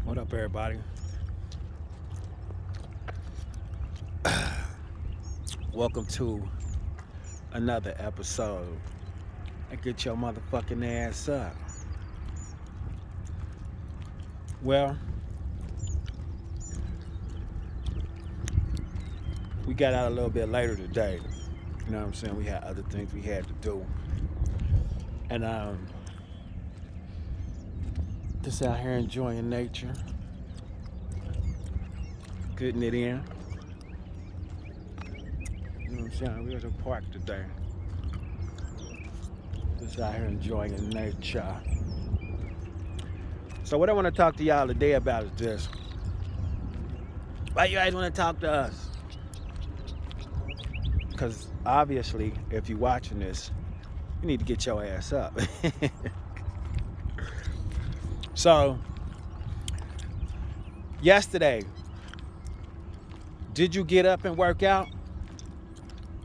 What up, everybody? Welcome to another episode. And get your motherfucking ass up. Well, we got out a little bit later today. You know what I'm saying? We had other things we had to do. And just out here enjoying nature. Getting it in. You know what I'm saying? We was at the park today. Just out here enjoying nature. So what I want to talk to y'all today about is this. Why you guys want to talk to us? Because obviously, if you're watching this, you need to get your ass up. So, yesterday, did you get up and work out?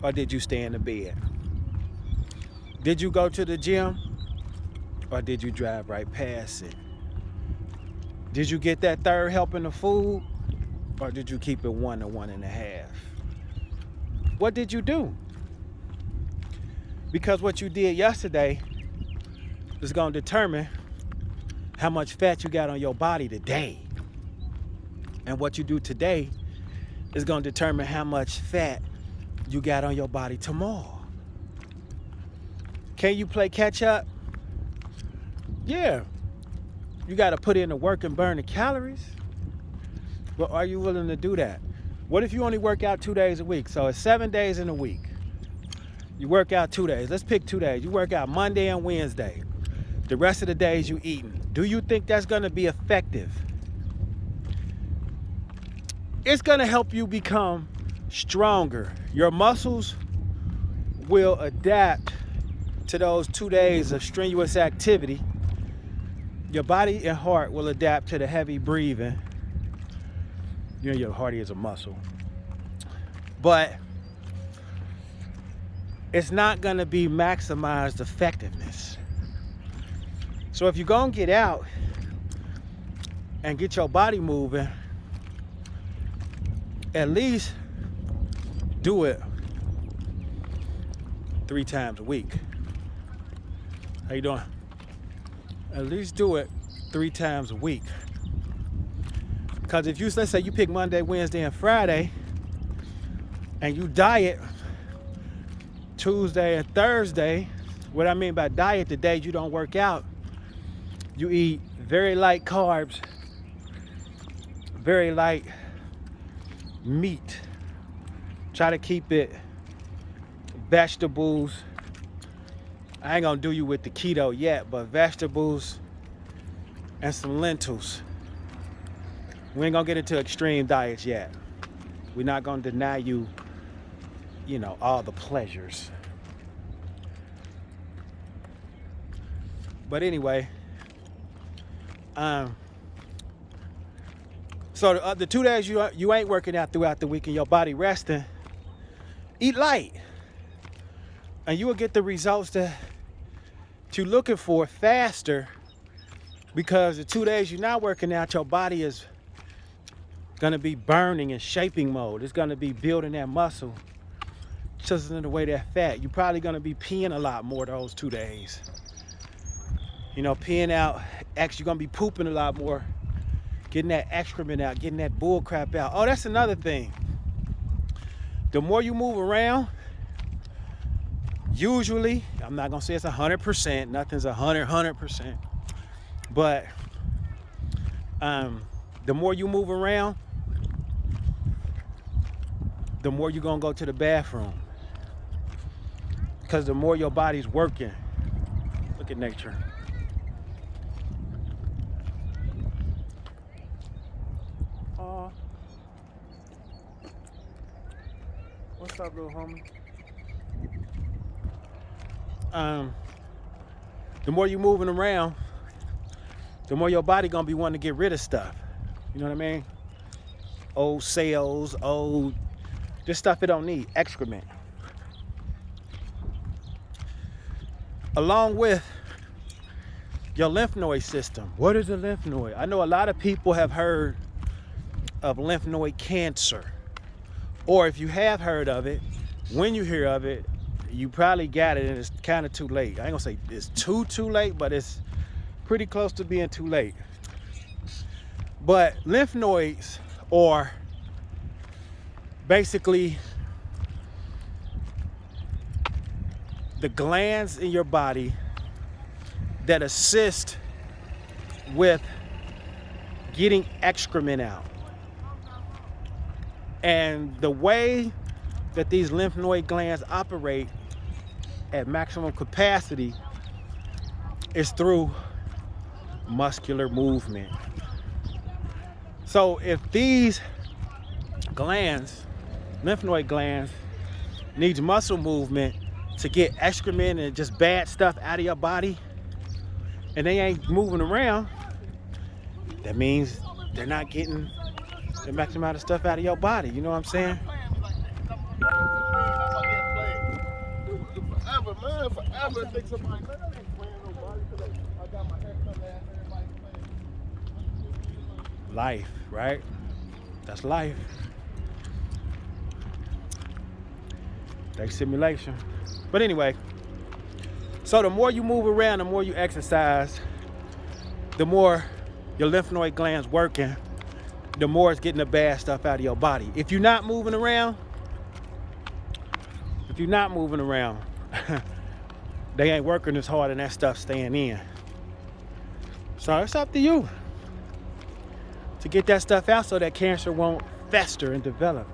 Or did you stay in the bed? Did you go to the gym? Or did you drive right past it? Did you get that third helping of food? Or did you keep it 1 to 1.5? What did you do? Because what you did yesterday is going to determine how much fat you got on your body today. And what you do today is going to determine how much fat you got on your body tomorrow. Can you play catch up? Yeah. You got to put in the work and burn the calories. But are you willing to do that? What if you only work out 2 days a week? So it's 7 days in a week. You work out 2 days. Let's pick 2 days. You work out Monday and Wednesday. The rest of the days you eating. Do you think that's going to be effective? It's going to help you become stronger. Your muscles will adapt to those 2 days of strenuous activity. Your body and heart will adapt to the heavy breathing. You know, your heart is a muscle. But it's not going to be maximized effectiveness. So if you're going to get out and get your body moving, at least do it 3 times a week. How you doing? At least do it 3 times a week. Because if you, let's say you pick Monday, Wednesday, and Friday, and you diet Tuesday and Thursday, what I mean by diet, the days you don't work out, you eat very light carbs, very light meat. Try to keep it vegetables. I ain't gonna do you with the keto yet, but vegetables and some lentils. We ain't gonna get into extreme diets yet. We're not gonna deny you, all the pleasures. But anyway, so the 2 days you ain't working out throughout the week and your body resting, eat light. And you will get the results that you're looking for faster, because the 2 days you're not working out, your body is going to be burning and shaping mode. It's going to be building that muscle, chiseling away that fat. You're probably going to be peeing a lot more those 2 days. Peeing out, you're going to be pooping a lot more, getting that excrement out, getting that bull crap out. Oh, that's another thing. The more you move around, usually, I'm not going to say it's 100%, nothing's 100%, but the more you move around, the more you're going to go to the bathroom, because the more your body's working. Look at nature. What's up, little homie? The more you're moving around, the more your body gonna be wanting to get rid of stuff. You know what I mean? Old cells, just stuff it don't need, excrement. Along with your lymph node system. What is a lymph node? I know a lot of people have heard of lymph node cancer. Or if you have heard of it, when you hear of it, you probably got it and it's kind of too late. I ain't gonna say it's too late, but it's pretty close to being too late. But lymph nodes are basically the glands in your body that assist with getting excrement out. And the way that these lymph node glands operate at maximum capacity is through muscular movement. So if these glands, lymph node glands, needs muscle movement to get excrement and just bad stuff out of your body, and they ain't moving around, that means they're not getting the maximum amount of stuff out of your body. You know what I'm saying? Life, right? That's life. That's simulation. But anyway, so the more you move around, the more you exercise, the more your lymph node glands working, the more it's getting the bad stuff out of your body. If you're not moving around, they ain't working as hard and that stuff staying in. So it's up to you to get that stuff out so that cancer won't fester and develop.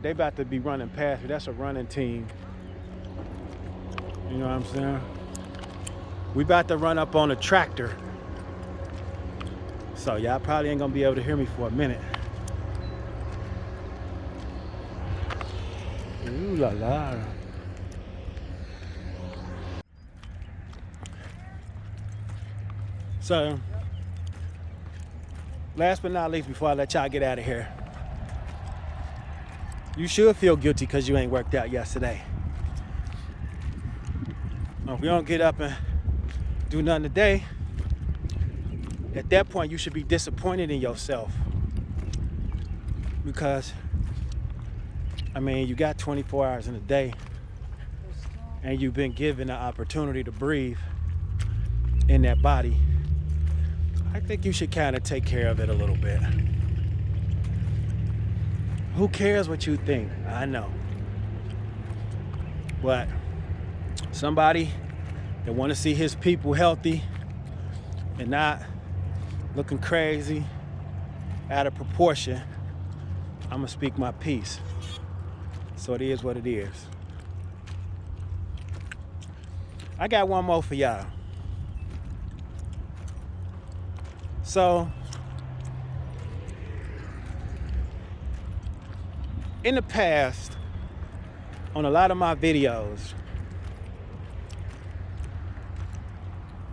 They about to be running past me. That's a running team. You know what I'm saying? We about to run up on a tractor. So y'all probably ain't gonna be able to hear me for a minute. Ooh la la. So, last but not least, before I let y'all get out of here, you should feel guilty because you ain't worked out yesterday. Now, if you don't get up and do nothing today, at that point you should be disappointed in yourself. Because, I mean, you got 24 hours in a day and you've been given the opportunity to breathe in that body. I think you should kind of take care of it a little bit. Who cares what you think? I know. But somebody that want to see his people healthy and not looking crazy, out of proportion, I'm gonna speak my piece. So it is what it is. I got one more for y'all. So, in the past, on a lot of my videos,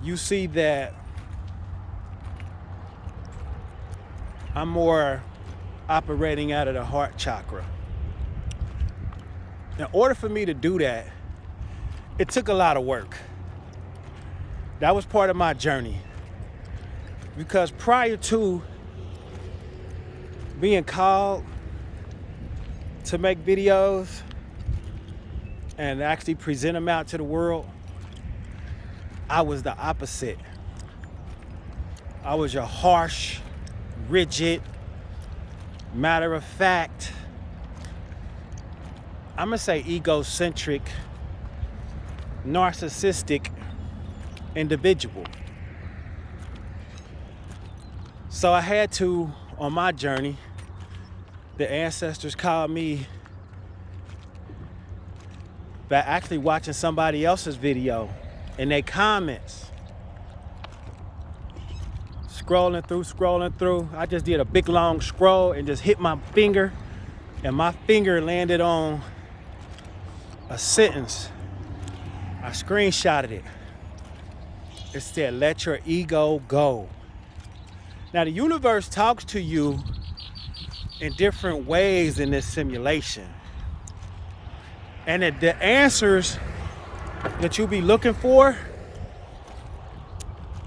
you see that I'm more operating out of the heart chakra. In order for me to do that, it took a lot of work. That was part of my journey. Because prior to being called to make videos and actually present them out to the world, I was the opposite. I was your harsh, rigid, matter of fact, I'm gonna say egocentric, narcissistic individual. So I had to, on my journey, the ancestors called me by actually watching somebody else's video and their comments. Scrolling through. I just did a big long scroll and just hit my finger, and my finger landed on a sentence. I screenshotted it. It said, "Let your ego go." Now, the universe talks to you in different ways in this simulation. And the answers that you be looking for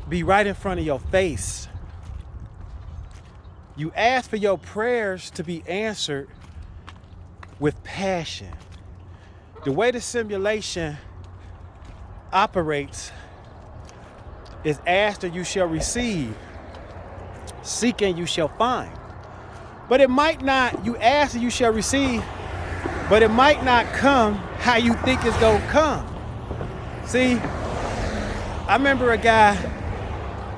be right in front of your face. You ask for your prayers to be answered with passion. The way the simulation operates is ask and you shall receive, seek and you shall find. But it might not, you ask and you shall receive, but it might not come how you think it's gonna come. See, I remember a guy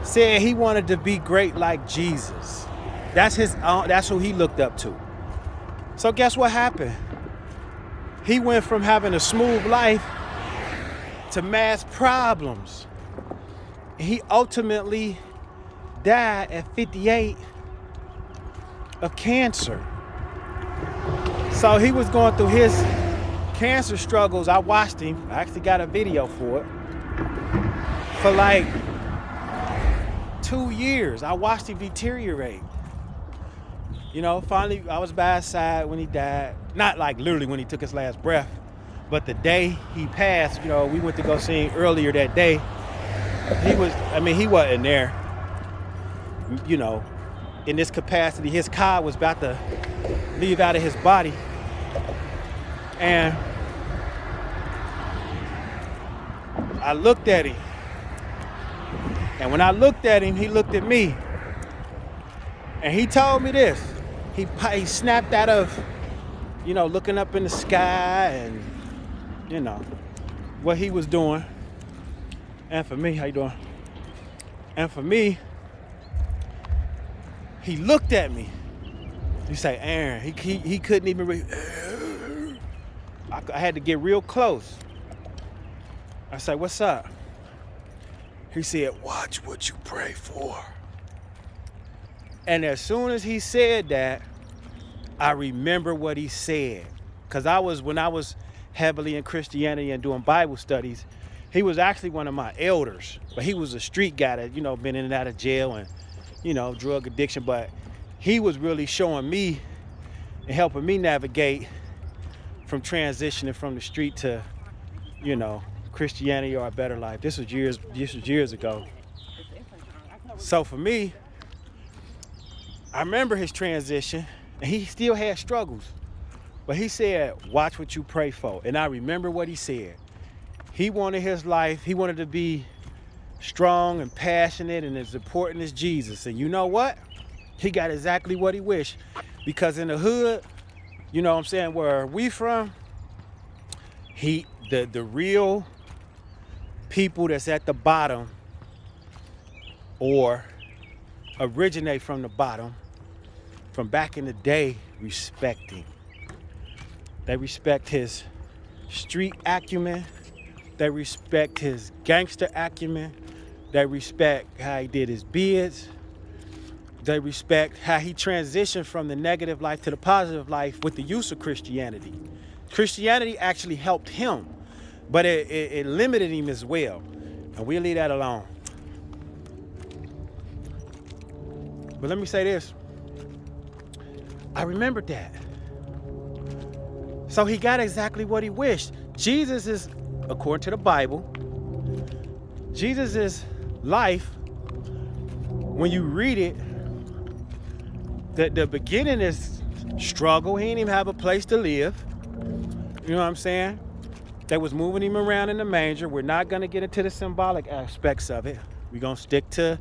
said he wanted to be great like Jesus. That's who he looked up to. So guess what happened? He went from having a smooth life to mass problems. He ultimately died at 58 of cancer. So he was going through his cancer struggles. I watched him. I actually got a video for it. For like 2 years, I watched him deteriorate. You know, finally, I was by his side when he died. Not like literally when he took his last breath, but the day he passed, you know, we went to go see him earlier that day. He wasn't there, you know, in this capacity. His car was about to leave out of his body. And I looked at him. And when I looked at him, he looked at me. And he told me this. He snapped out of, you know, looking up in the sky and, you know, what he was doing. And for me, how you doing? And for me, he looked at me. He said, Aaron, he couldn't even I had to get real close. I said, what's up? He said, watch what you pray for. And as soon as he said that, I remember what he said. Because when I was heavily in Christianity and doing Bible studies, he was actually one of my elders. But he was a street guy that, you know, been in and out of jail and, you know, drug addiction. But he was really showing me and helping me navigate from transitioning from the street to, you know, Christianity or a better life. This was years ago. So for me, I remember his transition, and he still had struggles. But he said, watch what you pray for. And I remember what he said. He wanted his life, he wanted to be strong and passionate and as important as Jesus. And you know what? He got exactly what he wished. Because in the hood, you know what I'm saying, where we from, the real people that's at the bottom or originate from the bottom from back in the day respect him. They respect his street acumen. They respect his gangster acumen. They respect how he did his bids. They respect how he transitioned from the negative life to the positive life with the use of Christianity. Christianity actually helped him, but it limited him as well. And we'll leave that alone. But let me say this. I remembered that. So he got exactly what he wished. Jesus is, according to the Bible, Jesus' life, when you read it, the beginning is struggle. He didn't even have a place to live. You know what I'm saying? They was moving him around in the manger. We're not going to get into the symbolic aspects of it. We're going to stick to,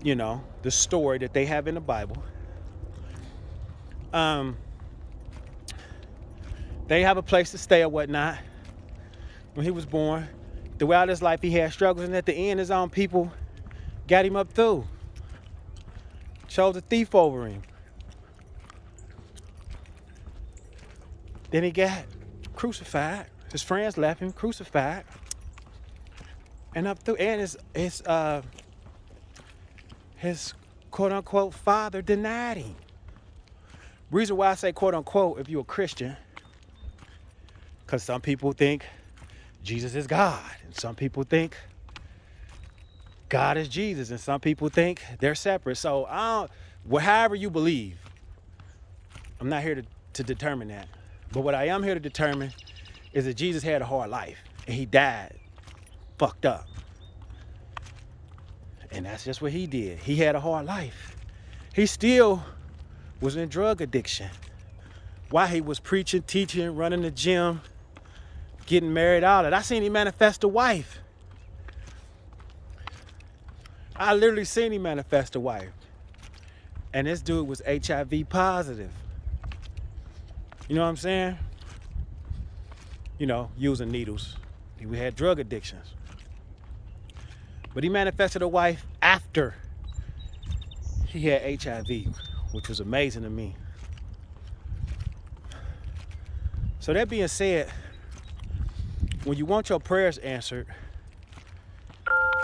you know, the story that they have in the Bible. They have a place to stay or whatnot. When he was born, throughout his life, he had struggles, and at the end, his own people got him up through. Chose a thief over him. Then he got crucified. His friends left him crucified. And up through, and his quote unquote father denied him. Reason why I say quote unquote, if you're a Christian, because some people think Jesus is God, and some people think God is Jesus, and some people think they're separate. So however you believe, I'm not here to determine that. But what I am here to determine is that Jesus had a hard life. and he died fucked up. And that's just what he did. He had a hard life. He still was in drug addiction while he was preaching, teaching, running the gym, getting married, all that. I seen him manifest a wife. I literally seen him manifest a wife. And this dude was HIV positive. You know what I'm saying? You know, using needles. He had drug addictions. But he manifested a wife after he had HIV, which was amazing to me. So that being said, when you want your prayers answered,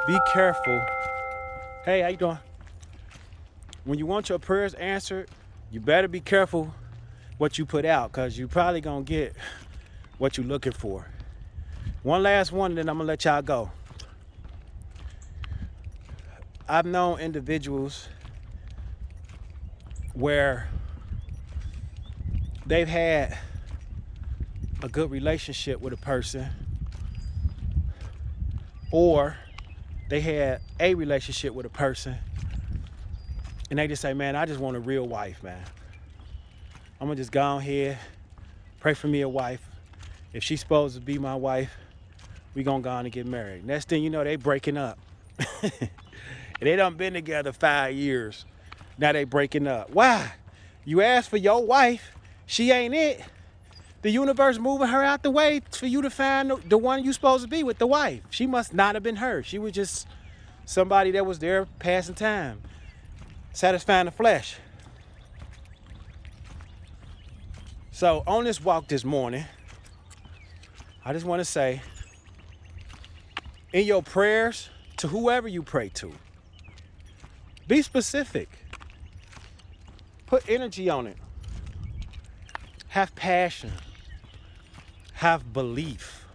be careful. Hey, how you doing? When you want your prayers answered, you better be careful what you put out, because you probably gonna get what you're looking for. One last one, and then I'm gonna let y'all go. I've known individuals where they've had a good relationship with a person, or they had a relationship with a person, and they just say, man, I just want a real wife, man. I'm gonna just go on here, pray for me a wife. If she's supposed to be my wife, we gonna go on and get married. Next thing you know, they breaking up. They done been together 5 years. Now they breaking up. Why? You asked for your wife, she ain't it. The universe moving her out the way for you to find the one you supposed to be with, the wife. She must not have been her. She was just somebody that was there passing time, satisfying the flesh. So on this walk this morning, I just want to say, in your prayers to whoever you pray to, be specific. Put energy on it. Have passion. Have belief.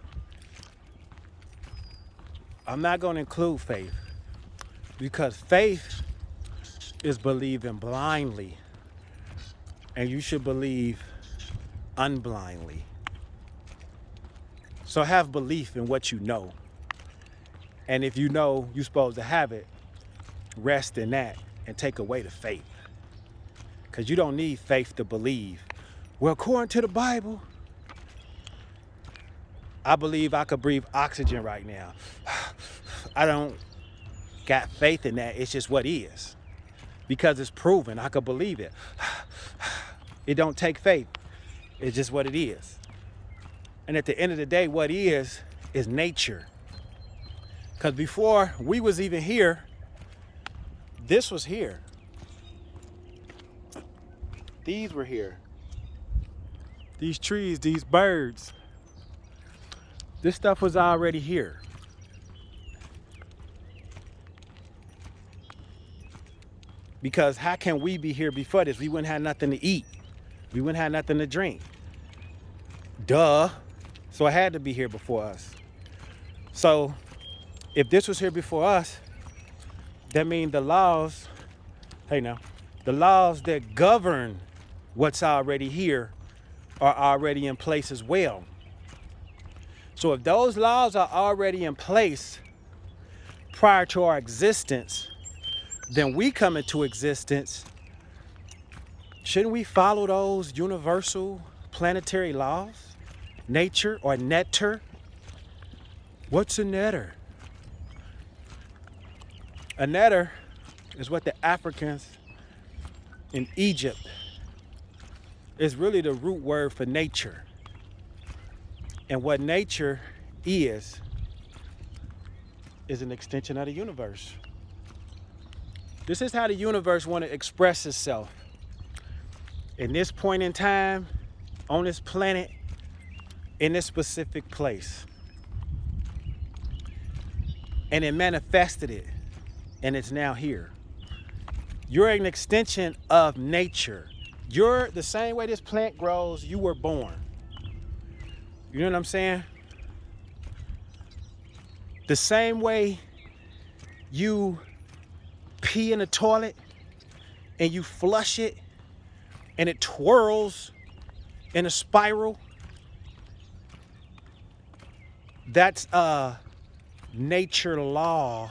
I'm not going to include faith, because faith is believing blindly, and you should believe unblindly. So have belief in what you know. And if you know you're supposed to have it, rest in that and take away the faith. Because you don't need faith to believe. Well, according to the Bible, I believe I could breathe oxygen right now. I don't got faith in that. It's just what is. Because it's proven. I could believe it. It don't take faith. It's just what it is. And at the end of the day, what is nature. Because before we was even here, this was here. These were here. These trees, these birds. This stuff was already here. Because how can we be here before this? We wouldn't have nothing to eat. We wouldn't have nothing to drink. Duh. So it had to be here before us. So if this was here before us, that means the laws, the laws that govern what's already here are already in place as well. So if those laws are already in place prior to our existence, then we come into existence. Shouldn't we follow those universal planetary laws? Nature or netter? What's a netter? A netter is what the Africans in Egypt is really the root word for nature. And what nature is an extension of the universe. This is how the universe want to express itself. In this point in time, on this planet, in this specific place. And it manifested it, and it's now here. You're an extension of nature. You're the same way this plant grows, you were born. You know what I'm saying? The same way you pee in the toilet and you flush it and it twirls in a spiral. That's a nature law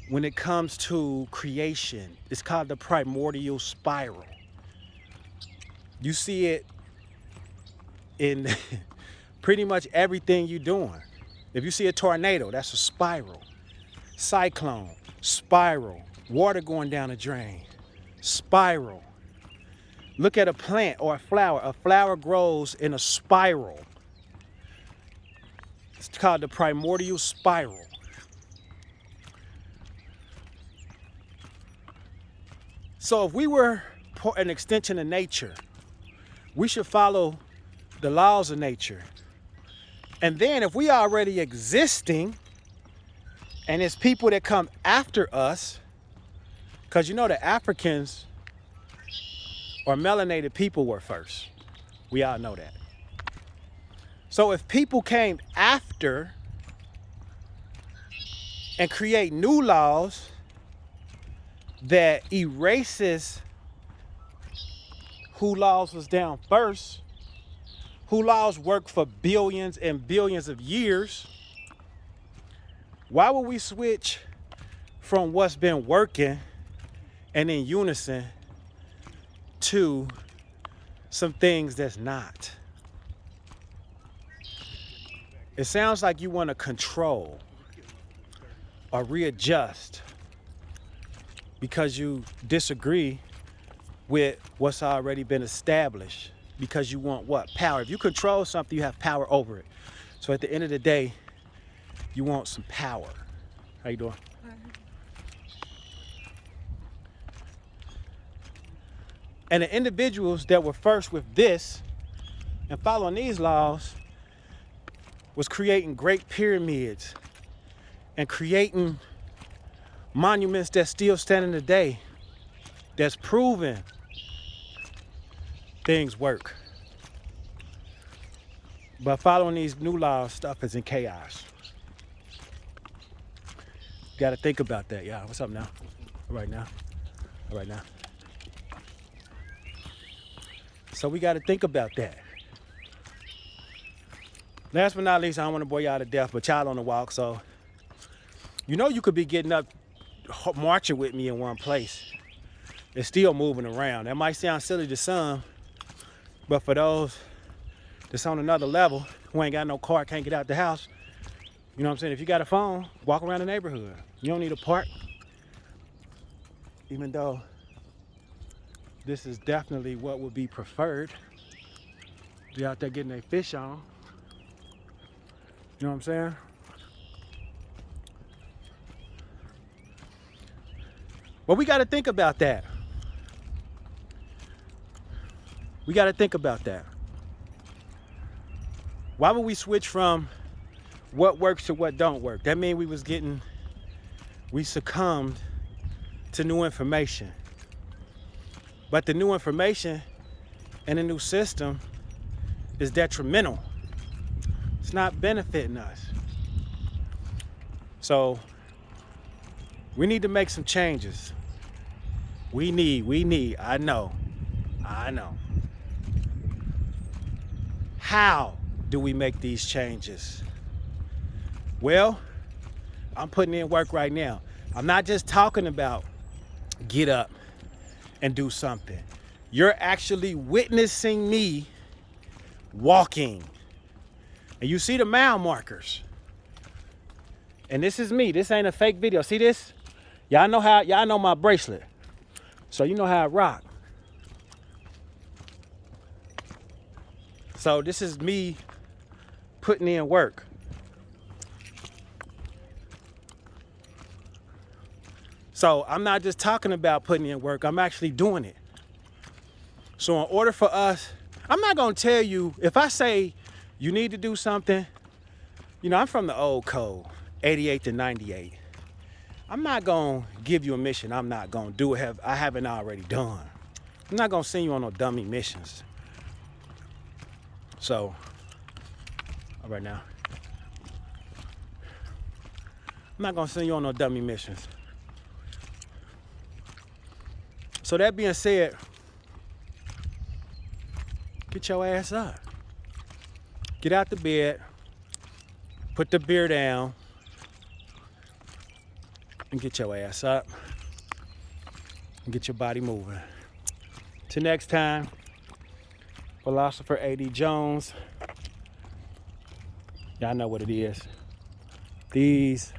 when it comes to creation. It's called the primordial spiral. You see it in pretty much everything you're doing. If you see a tornado, that's a spiral. Cyclone, spiral. Water going down a drain, spiral. Look at a plant or a flower. A flower grows in a spiral. It's called the primordial spiral. So if we were an extension of nature, we should follow the laws of nature. And then if we are already existing, and it's people that come after us, because you know the Africans or melanated people were first. We all know that. So if people came after and create new laws that erases who laws was down first, who laws worked for billions and billions of years, why would we switch from what's been working and in unison to some things that's not? It sounds like you want to control or readjust because you disagree with what's already been established, because you want what? Power. If you control something, you have power over it. So at the end of the day, you want some power. How you doing? And the individuals that were first with this and following these laws was creating great pyramids and creating monuments that still standing today, that's proven things work. But following these new laws, stuff is in chaos. You gotta think about that, y'all. What's up now? All right now. All right now. So we gotta think about that. Last but not least, I don't want to bore y'all to death, but y'all on the walk, so you know you could be getting up, marching with me in one place. It's still moving around. That might sound silly to some, but for those that's on another level, who ain't got no car, can't get out the house, you know what I'm saying? If you got a phone, walk around the neighborhood. You don't need a park. Even though this is definitely what would be preferred. Be out there getting their fish on. You know what I'm saying? But we got to think about that. We got to think about that. Why would we switch from what works to what don't work? That means we succumbed to new information. But the new information and the new system is detrimental. It's not benefiting us. So we need to make some changes. We need, I know. How do we make these changes? Well, I'm putting in work right now. I'm not just talking about get up and do something. You're actually witnessing me walking. And you see the mile markers. And this is me. This ain't a fake video. See this? Y'all know my bracelet. So you know how I rock. So this is me putting in work. So I'm not just talking about putting in work, I'm actually doing it. So in order for us, I'm not gonna tell you, if I say you need to do something, you know, I'm from the old code, 88 to 98. I'm not gonna give you a mission I'm not gonna do, I haven't already done. I'm not gonna send you on no dummy missions. So, all right now. I'm not gonna send you on no dummy missions. So that being said, get your ass up. Get out the bed. Put the beer down and get your ass up and get your body moving. Till next time, Philosopher A.D. Jones. Y'all know what it is. These